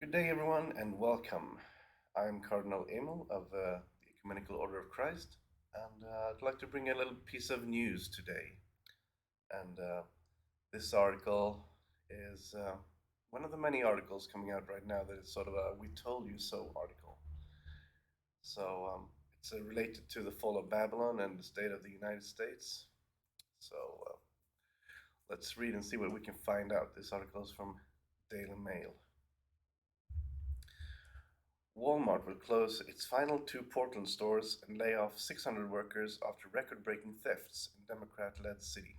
Good day, everyone, and welcome. I'm Cardinal Emil of the Ecumenical Order of Christ, and I'd like to bring a little piece of news today. And this article is one of the many articles coming out right now that is sort of a "We told you so" article. So it's related to the fall of Babylon and the state of the United States. So let's read and see what we can find out. This article is from Daily Mail. Walmart will close its final two Portland stores and lay off 600 workers after record-breaking thefts in Democrat-led city.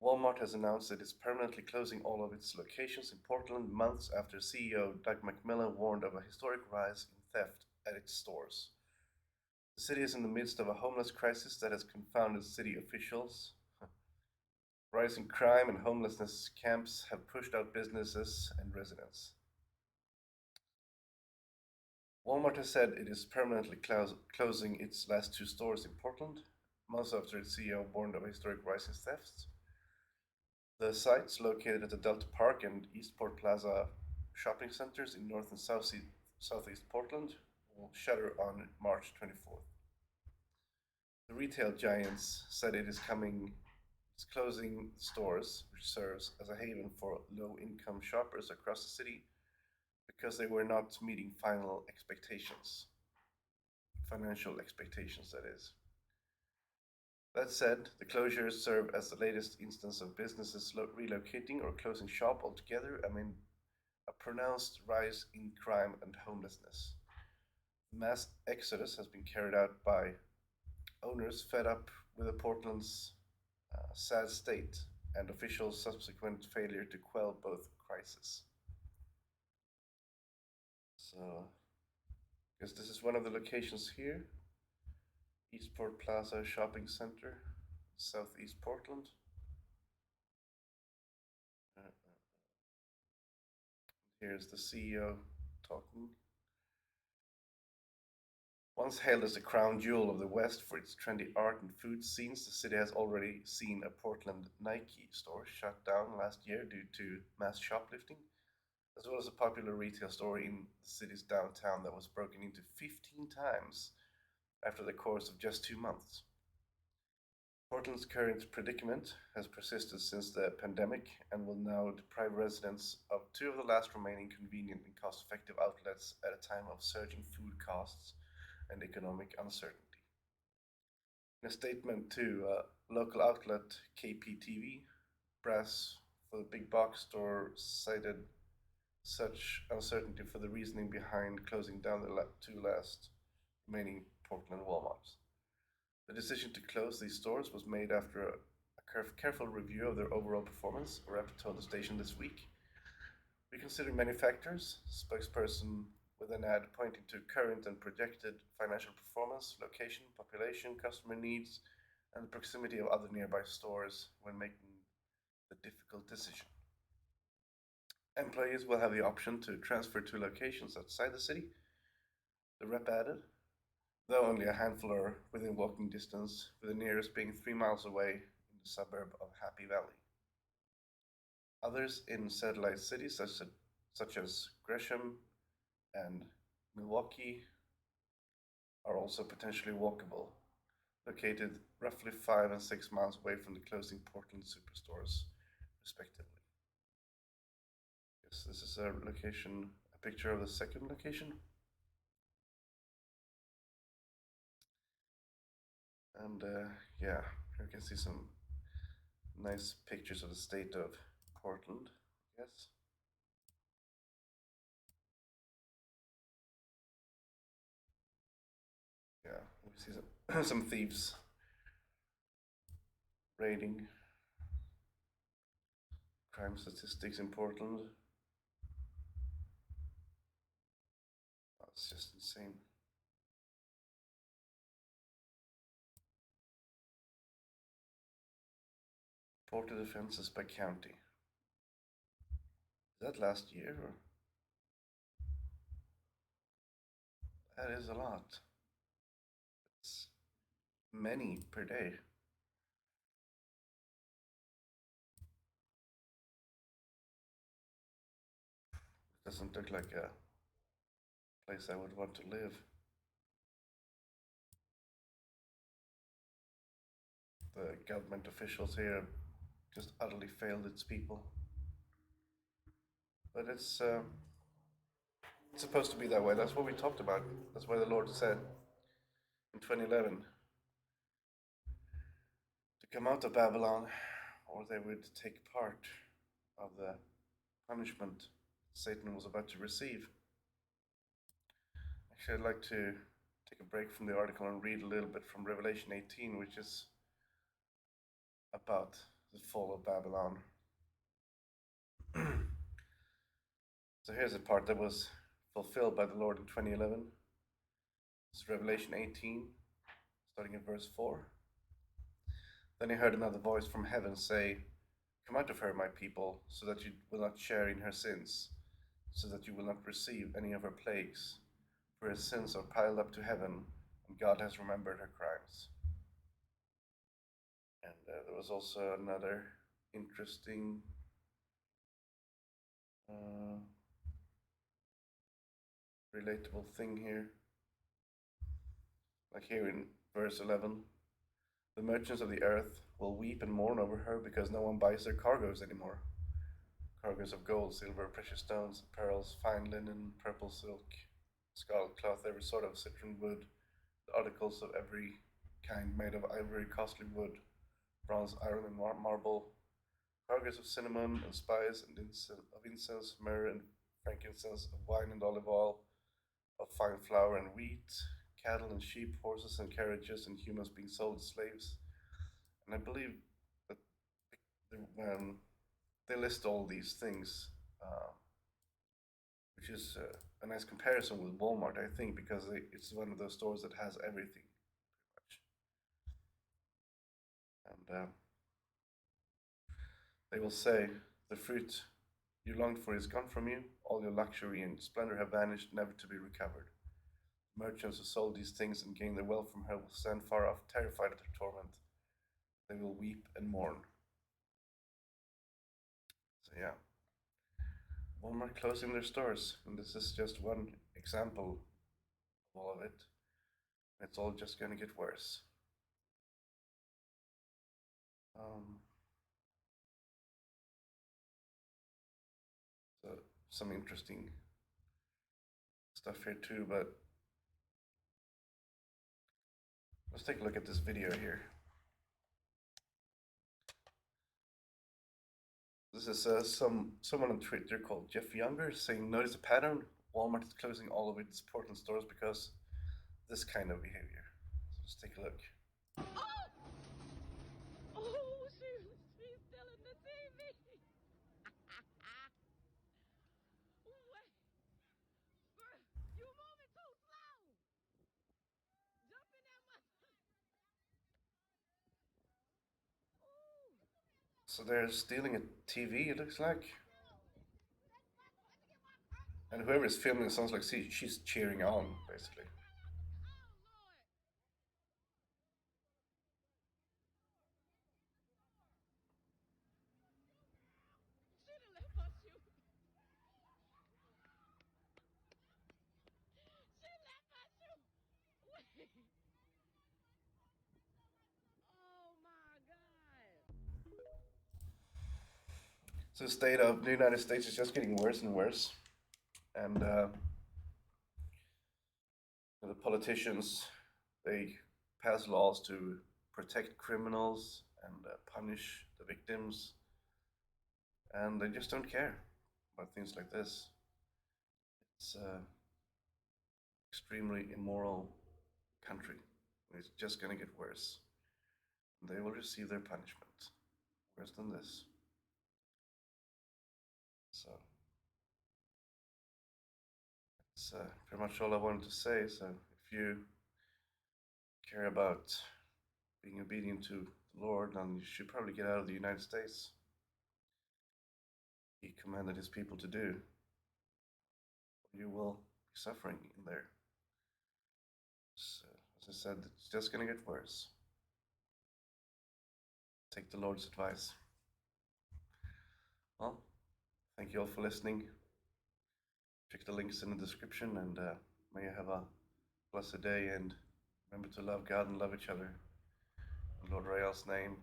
Walmart has announced it is permanently closing all of its locations in Portland months after CEO Doug McMillon warned of a historic rise in theft at its stores. The city is in the midst of a homeless crisis that has confounded city officials. Rising crime and homelessness camps have pushed out businesses and residents. Walmart has said it is permanently closing its last two stores in Portland, months after its CEO warned of a historic rise in thefts. The sites, located at the Delta Park and Eastport Plaza shopping centers in North and Southeast Portland, will shutter on March 24th. The retail giants said it's closing stores, which serves as a haven for low-income shoppers across the city, because they were not meeting financial expectations, that is. That said, the closures serve as the latest instance of businesses relocating or closing shop altogether amid a pronounced rise in crime and homelessness. Mass exodus has been carried out by owners fed up with the Portland's sad state and officials' subsequent failure to quell both crises. So, I guess this is one of the locations here. Eastport Plaza Shopping Center, Southeast Portland. Here's the CEO talking. Once hailed as the crown jewel of the West for its trendy art and food scenes, the city has already seen a Portland Nike store shut down last year due to mass shoplifting, as well as a popular retail store in the city's downtown that was broken into 15 times after the course of just 2 months. Portland's current predicament has persisted since the pandemic and will now deprive residents of two of the last remaining convenient and cost-effective outlets at a time of surging food costs and economic uncertainty. In a statement to local outlet KPTV, brass for the big box store cited such uncertainty for the reasoning behind closing down the two last remaining Portland Walmarts. The decision to close these stores was made after a careful review of their overall performance, a rep told the station this week. We consider many factors, spokesperson with an ad pointing to current and projected financial performance, location, population, customer needs, and the proximity of other nearby stores when making the difficult decision. Employees will have the option to transfer to locations outside the city, the rep added, though only a handful are within walking distance, with the nearest being 3 miles away in the suburb of Happy Valley. Others in satellite cities such as Gresham and Milwaukee are also potentially walkable, located roughly 5 and 6 miles away from the closing Portland superstores, respectively. Yes, this is a picture of the second location. And yeah, here you can see some nice pictures of the state of Portland, I guess. Yeah, we see some thieves raiding. Crime statistics in Portland. Oh, it's just insane. Reported offenses by county. Is that last year? Or? That is a lot. It's many per day. Doesn't look like a place I would want to live. The government officials here just utterly failed its people. But it's supposed to be that way. That's what we talked about. That's why the Lord said in 2011 to come out of Babylon, or they would take part of the punishment Satan was about to receive. Actually, I'd like to take a break from the article and read a little bit from Revelation 18, which is about the fall of Babylon. So here's a part that was fulfilled by the Lord in 2011. It's Revelation 18, starting in verse 4. Then he heard another voice from heaven say, "Come out of her, my people, so that you will not share in her sins, so that you will not receive any of her plagues. For her sins are piled up to heaven, and God has remembered her crimes." And there was also another interesting relatable thing here. Like here in verse 11, the merchants of the earth will weep and mourn over her because no one buys their cargoes anymore. Cargoes of gold, silver, precious stones, pearls, fine linen, purple silk, scarlet cloth, every sort of citron wood, the articles of every kind made of ivory, costly wood, bronze, iron, and marble, cargoes of cinnamon and spice and incense, myrrh and frankincense, of wine and olive oil, of fine flour and wheat, cattle and sheep, horses and carriages, and humans being sold as slaves. And I believe that they list all these things, which is a nice comparison with Walmart, I think, because it's one of those stores that has everything, pretty much. And they will say, "The fruit you longed for is gone from you, all your luxury and splendor have vanished, never to be recovered." Merchants who sold these things and gained their wealth from her will stand far off, terrified at her torment. They will weep and mourn. So yeah, Walmart closing their stores, and this is just one example of all of it. It's all just going to get worse. So some interesting stuff here too, but let's take a look at this video here. This is someone on Twitter called Jeff Younger saying, "Notice a pattern. Walmart is closing all of its Portland stores because this kind of behavior." So let's take a look. Oh, she's still in the TV. Wait, you moving too slow. Jump in that Ooh. So they're stealing a TV, it looks like. And whoever is filming sounds like she's cheering on, basically. She done left her shoe. She left her shoe. Wait. Oh my God. So the state of the United States is just getting worse and worse. And the politicians, they pass laws to protect criminals and punish the victims. And they just don't care about things like this. It's an extremely immoral country. It's just going to get worse. They will receive their punishment. Worse than this. So that's pretty much all I wanted to say. So if you care about being obedient to the Lord, then you should probably get out of the United States. He commanded his people to do. You will be suffering in there. So, as I said, it's just going to get worse. Take the Lord's advice. Well, thank you all for listening. Check the links in the description, and may you have a blessed day, and remember to love God and love each other. In Lord Rael's name,